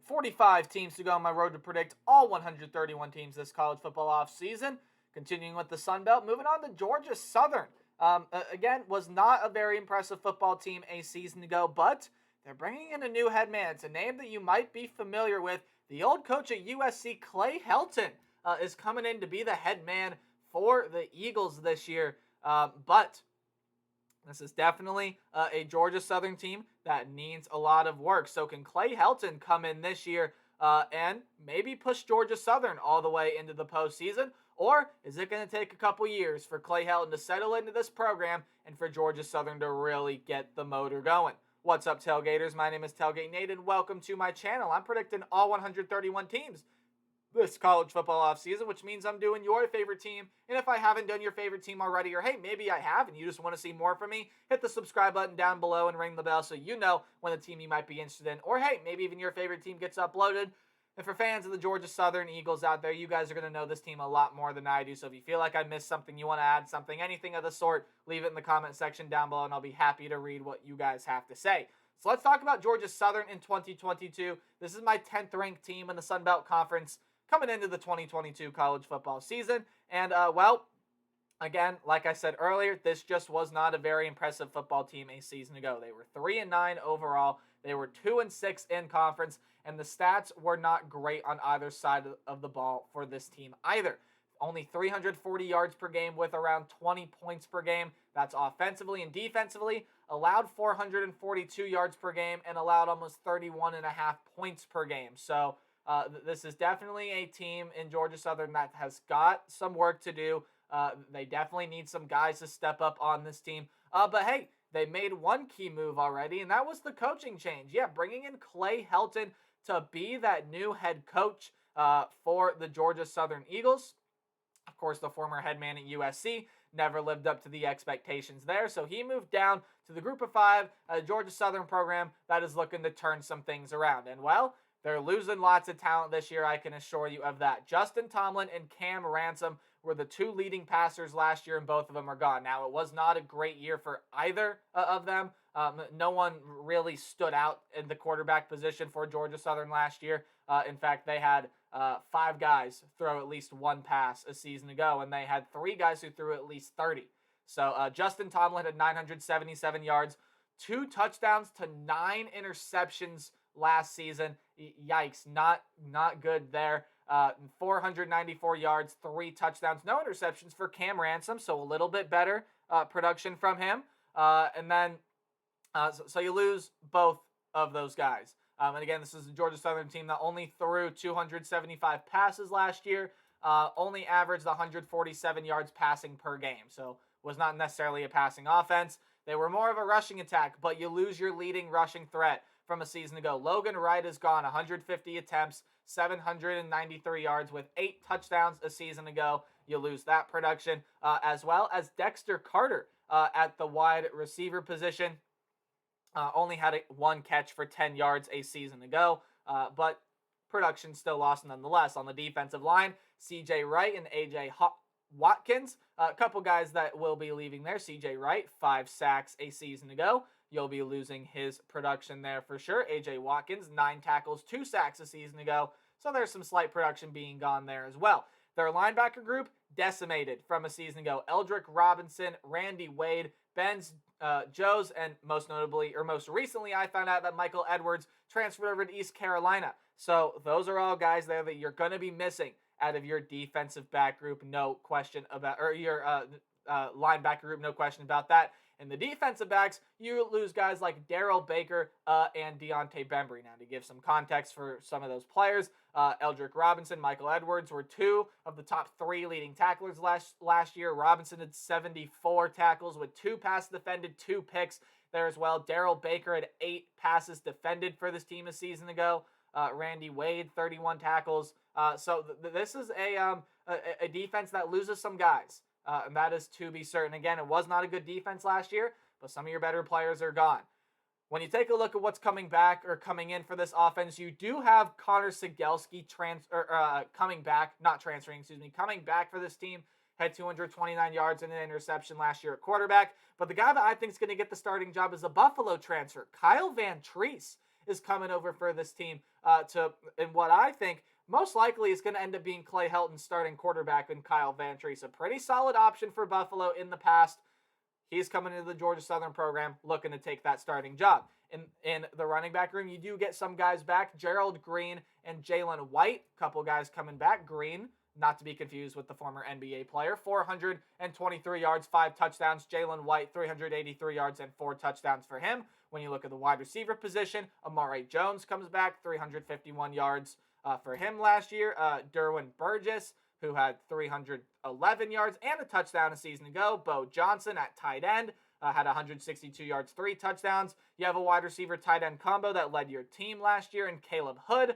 45 teams to go on my road to predict all 131 teams this college football offseason. Continuing with the Sun Belt, moving on to Georgia Southern. Again, was not a very impressive football team a season ago, but they're bringing in a new head man. It's a name that you might be familiar with. The old coach at USC, Clay Helton, is coming in to be the head man for the Eagles this year. But this is definitely a Georgia Southern team that needs a lot of work. So can Clay Helton come in this year and maybe push Georgia Southern all the way into the postseason? Or is it going to take a couple years for Clay Helton to settle into this program and for Georgia Southern to really get the motor going? What's up, Tailgaters? My name is Tailgate Nate, and welcome to my channel. I'm predicting all 131 teams this college football offseason, which means I'm doing your favorite team. And if I haven't done your favorite team already, or hey, maybe I have and you just want to see more from me, hit the subscribe button down below and ring the bell so you know when the team you might be interested in, or hey, maybe even your favorite team gets uploaded. And for fans of the Georgia Southern Eagles out there, you guys are going to know this team a lot more than I do. So if you feel like I missed something, you want to add something, anything of the sort, leave it in the comment section down below, and I'll be happy to read what you guys have to say. So let's talk about Georgia Southern in 2022. This is my 10th ranked team in the Sun Belt Conference coming into the 2022 college football season. And, again, like I said earlier, this just was not a very impressive football team a season ago. They were 3-9 overall. They were 2-6 in conference, and the stats were not great on either side of the ball for this team either. Only 340 yards per game with around 20 points per game. That's offensively and defensively. Allowed 442 yards per game and allowed almost 31.5 points per game. So this is definitely a team in Georgia Southern that has got some work to do. They definitely need some guys to step up on this team. But hey, they made one key move already, and that was the coaching change. Yeah, bringing in Clay Helton to be that new head coach for the Georgia Southern Eagles. Of course, the former head man at USC never lived up to the expectations there, so he moved down to the Group of Five, Georgia Southern program that is looking to turn some things around. And, well, they're losing lots of talent this year, I can assure you of that. Justin Tomlin and Cam Ransom were the two leading passers last year, and both of them are gone. Now, it was not a great year for either of them. No one really stood out in the quarterback position for Georgia Southern last year. In fact, they had 5 guys throw at least one pass a season ago, and they had 3 guys who threw at least 30. So Justin Tomlin had 977 yards, 2 touchdowns to 9 interceptions last season. Yikes, not good there. 494 yards, 3 touchdowns, no interceptions for Cam Ransom, so a little bit better production from him. And then, so you lose both of those guys. And again, this is a Georgia Southern team that only threw 275 passes last year, only averaged 147 yards passing per game, so was not necessarily a passing offense. They were more of a rushing attack, but you lose your leading rushing threat from a season ago. Logan Wright is gone, 150 attempts, 793 yards with 8 touchdowns a season ago. You lose that production, as well as Dexter Carter at the wide receiver position. Only had 1 catch for 10 yards a season ago, but production still lost nonetheless. On the defensive line, C.J. Wright and A.J. Watkins, a couple guys that will be leaving there. C.J. Wright, 5 sacks a season ago. You'll be losing his production there for sure. A.J. Watkins, 9 tackles, 2 sacks a season ago. So there's some slight production being gone there as well. Their linebacker group decimated from a season ago. Eldrick Robinson, Randy Wade, Ben Joes, and most recently, I found out that Michael Edwards transferred over to East Carolina. So those are all guys there that you're going to be missing out of your defensive back group, no question about, or your linebacker group, no question about that. In the defensive backs, you lose guys like Darrell Baker and Deontay Bembry. Now, to give some context for some of those players, Eldrick Robinson, Michael Edwards were 2 of the top 3 leading tacklers last year. Robinson had 74 tackles with 2 passes defended, 2 picks there as well. Darrell Baker had 8 passes defended for this team a season ago. Randy Wade, 31 tackles. So this is a defense that loses some guys. And that is to be certain. Again, it was not a good defense last year, but some of your better players are gone. When you take a look at what's coming back or coming in for this offense, you do have Connor Sigelski coming back for this team. Had 229 yards and an interception last year at quarterback. But the guy that I think is going to get the starting job is a Buffalo transfer. Kyle Van Treese is coming over for this team in what I think most likely is going to end up being Clay Helton starting quarterback and Kyle Van Treese. A pretty solid option for Buffalo in the past. He's coming into the Georgia Southern program looking to take that starting job. In the running back room, you do get some guys back. Gerald Green and Jalen White, couple guys coming back. Green, not to be confused with the former NBA player, 423 yards, 5 touchdowns. Jalen White, 383 yards and 4 touchdowns for him. When you look at the wide receiver position, Amari Jones comes back, 351 yards for him last year. Derwin Burgess, who had 311 yards and a touchdown a season ago. Bo Johnson at tight end had 162 yards, 3 touchdowns. You have a wide receiver tight end combo that led your team last year in Caleb Hood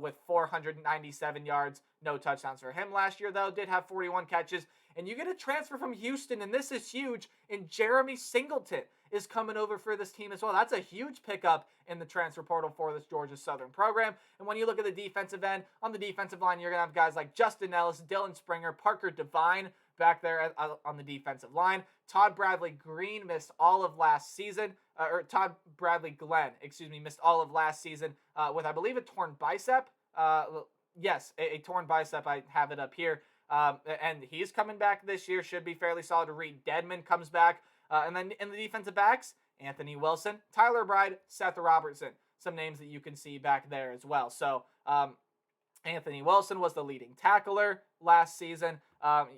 with 497 yards. No touchdowns for him last year, though. Did have 41 catches. And you get a transfer from Houston, and this is huge, and Jeremy Singleton is coming over for this team as well. That's a huge pickup in the transfer portal for this Georgia Southern program. And when you look at the defensive end, on the defensive line, you're going to have guys like Justin Ellis, Dylan Springer, Parker Devine back there on the defensive line. Todd Bradley Green missed all of last season, Todd Bradley Glenn, missed all of last season with, I believe, a torn bicep. Yes, a torn bicep. I have it up here. And he's coming back this year, should be fairly solid. Reed Deadman comes back. And then in the defensive backs, Anthony Wilson, Tyler Bride, Seth Robertson. Some names that you can see back there as well. So Anthony Wilson was the leading tackler last season.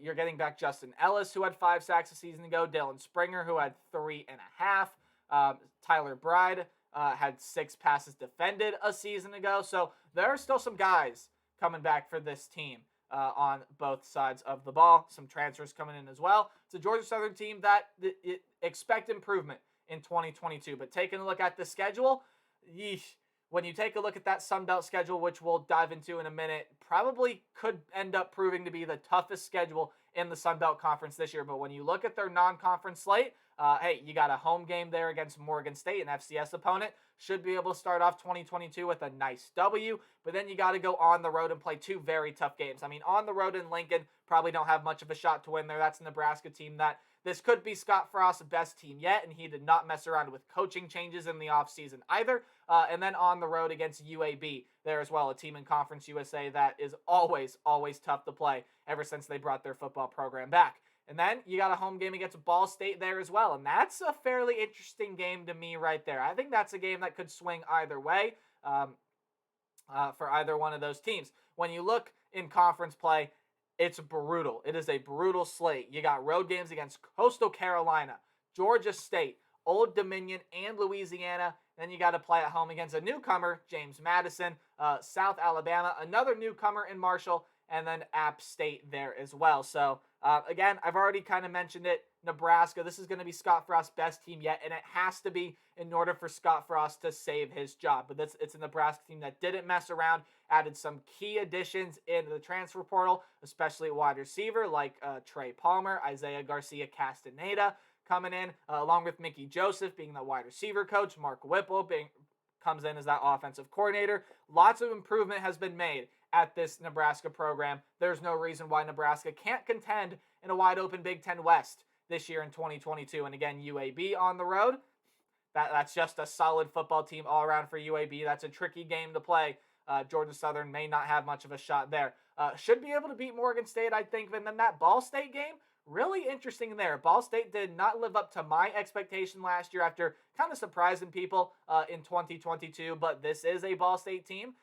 You're getting back Justin Ellis, who had 5 sacks a season ago. Dylan Springer, who had 3.5. Tyler Bride had 6 passes defended a season ago. So there are still some guys coming back for this team on both sides of the ball. Some transfers coming in as well. It's a Georgia Southern team that expect improvement in 2022. But taking a look at the schedule, when you take a look at that Sun Belt schedule, which we'll dive into in a minute, probably could end up proving to be the toughest schedule in the Sun Belt Conference this year. But when you look at their non-conference slate, hey, you got a home game there against Morgan State, an FCS opponent. Should be able to start off 2022 with a nice W, but then you got to go on the road and play 2 very tough games. I mean, on the road in Lincoln, probably don't have much of a shot to win there. That's a Nebraska team that this could be Scott Frost's best team yet, and he did not mess around with coaching changes in the offseason either. And then on the road against UAB there as well, a team in Conference USA that is always, always tough to play ever since they brought their football program back. And then you got a home game against Ball State there as well. And that's a fairly interesting game to me right there. I think that's a game that could swing either way for either one of those teams. When you look in conference play, it's brutal. It is a brutal slate. You got road games against Coastal Carolina, Georgia State, Old Dominion, and Louisiana. Then you got to play at home against a newcomer, James Madison, South Alabama, another newcomer in Marshall, and then App State there as well. So, again, I've already kind of mentioned it. Nebraska, this is going to be Scott Frost's best team yet, and it has to be in order for Scott Frost to save his job. But it's a Nebraska team that didn't mess around, added some key additions in the transfer portal, especially wide receiver like Trey Palmer, Isaiah Garcia Castaneda coming in, along with Mickey Joseph being the wide receiver coach, Mark Whipple comes in as that offensive coordinator. Lots of improvement has been made at this Nebraska program. There's no reason why Nebraska can't contend in a wide open Big Ten West this year in 2022. And again, UAB on the road. That's just a solid football team all around for UAB. That's a tricky game to play. Georgia Southern may not have much of a shot there. Should be able to beat Morgan State, I think. And then that Ball State game, really interesting there. Ball State did not live up to my expectation last year after kind of surprising people in 2022. But this is a Ball State team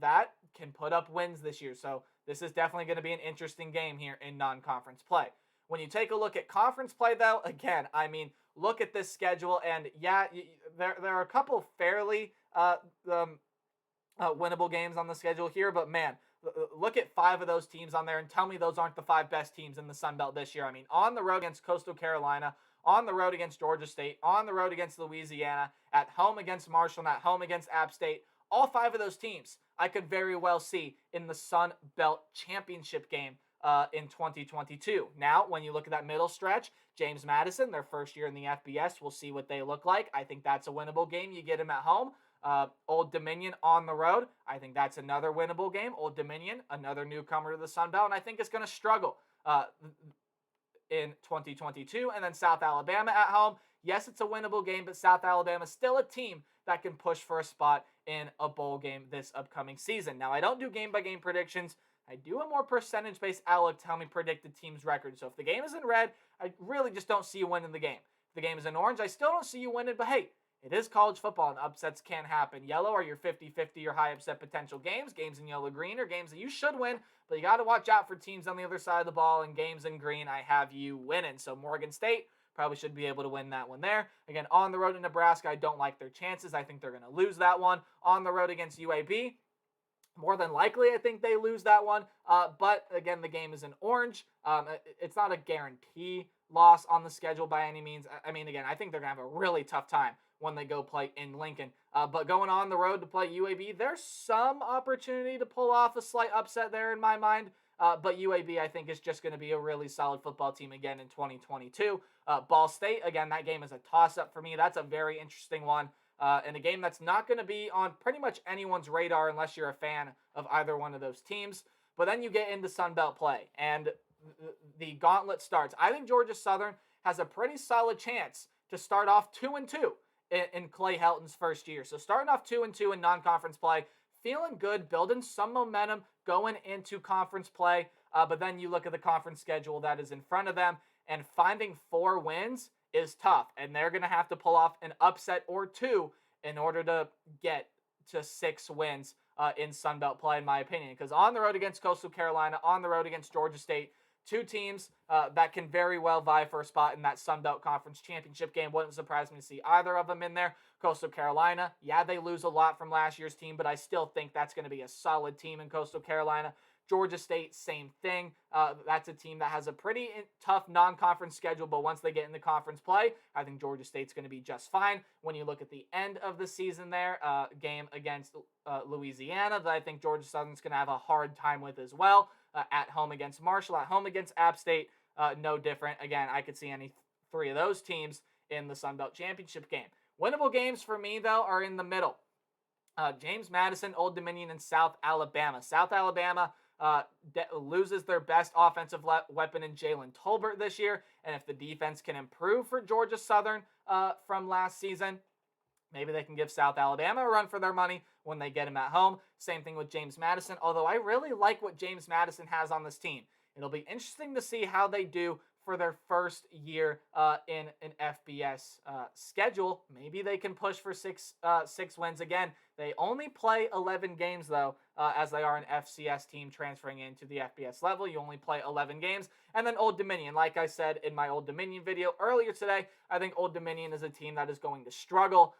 that can put up wins this year. So this is definitely going to be an interesting game here in non-conference play. When you take a look at conference play, though, again, I mean, look at this schedule, and yeah, there are a couple fairly winnable games on the schedule here, but man, look at 5 of those teams on there and tell me those aren't the 5 best teams in the Sun Belt this year. I mean, on the road against Coastal Carolina, on the road against Georgia State, on the road against Louisiana, at home against Marshall, and at home against App State. All 5 of those teams I could very well see in the Sun Belt Championship game in 2022. Now, when you look at that middle stretch, James Madison, their first year in the FBS, we'll see what they look like. I think that's a winnable game. You get them at home. Old Dominion on the road, I think that's another winnable game. Old Dominion, another newcomer to the Sun Belt, and I think it's going to struggle in 2022. And then South Alabama at home. Yes, it's a winnable game, but South Alabama is still a team that can push for a spot in a bowl game this upcoming season. Now, I don't do game-by-game predictions. I do a more percentage-based outlook to help me predict the team's record. So if the game is in red, I really just don't see you winning the game. If the game is in orange, I still don't see you winning, but hey, it is college football and upsets can happen. Yellow are your 50-50 or high upset potential games. Games in yellow-green are games that you should win, but you got to watch out for teams on the other side of the ball, and games in green, I have you winning. So Morgan State probably should be able to win that one there. Again, on the road in Nebraska, I don't like their chances. I think they're going to lose that one. On the road against UAB, more than likely, I think they lose that one. But again, the game is in orange. It's not a guarantee loss on the schedule by any means. I mean, again, I think they're going to have a really tough time when they go play in Lincoln. But going on the road to play UAB, there's some opportunity to pull off a slight upset there in my mind. But UAB, I think, is just going to be a really solid football team again in 2022. Ball State, again, that game is a toss-up for me. That's a very interesting one. And a game that's not going to be on pretty much anyone's radar unless you're a fan of either one of those teams. But then you get into Sun Belt play, and the gauntlet starts. I think Georgia Southern has a pretty solid chance to start off 2-2 in Clay Helton's first year. So starting off 2-2 in non-conference play, feeling good, building some momentum going into conference play. But then you look at the conference schedule that is in front of them, and finding 4 wins is tough, and they're going to have to pull off an upset or 2 in order to get to 6 wins in Sun Belt play, in my opinion. Because on the road against Coastal Carolina, on the road against Georgia State, 2 teams that can very well vie for a spot in that Sun Belt Conference Championship game. Wouldn't surprise me to see either of them in there. Coastal Carolina, yeah, they lose a lot from last year's team, but I still think that's going to be a solid team in Coastal Carolina. Georgia State, same thing. That's a team that has a pretty tough non-conference schedule, but once they get into conference play, I think Georgia State's going to be just fine. When you look at the end of the season there, game against Louisiana, that I think Georgia Southern's going to have a hard time with as well. At home against Marshall, at home against App State, no different. Again, I could see any 3 of those teams in the Sun Belt Championship game. Winnable games for me, though, are in the middle. James Madison, Old Dominion, and South Alabama. South Alabama loses their best offensive weapon in Jalen Tolbert this year, and if the defense can improve for Georgia Southern from last season, maybe they can give South Alabama a run for their money when they get him at home. Same thing with James Madison, although I really like what James Madison has on this team. It'll be interesting to see how they do for their first year in an FBS schedule. Maybe they can push for 6 wins again. They only play 11 games, though, as they are an FCS team transferring into the FBS level. You only play 11 games. And then Old Dominion, like I said in my Old Dominion video earlier today, I think Old Dominion is a team that is going to struggle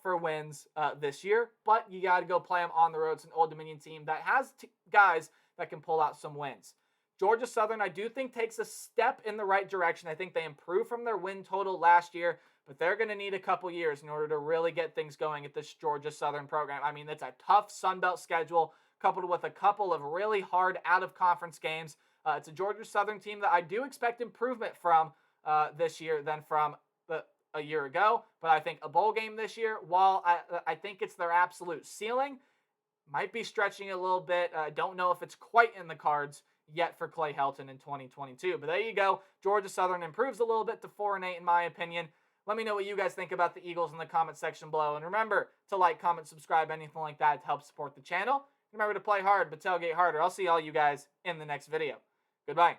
for wins this year. But you got to go play them on the road. It's an Old Dominion team that has guys that can pull out some wins. Georgia Southern, I do think, takes a step in the right direction. I think they improved from their win total last year, but they're going to need a couple years in order to really get things going at this Georgia Southern program. I mean, it's a tough Sun Belt schedule coupled with a couple of really hard out-of-conference games. It's a Georgia Southern team that I do expect improvement from this year than from a year ago, but I think a bowl game this year, while I think it's their absolute ceiling, might be stretching a little bit. I don't know if it's quite in the cards yet for Clay Helton in 2022. But there you go. Georgia Southern improves a little bit to 4-8 in my opinion. Let me know what you guys think about the Eagles in the comment section below. And remember to like, comment, subscribe, anything like that to help support the channel. Remember to play hard, but tailgate harder. I'll see all you guys in the next video. Goodbye.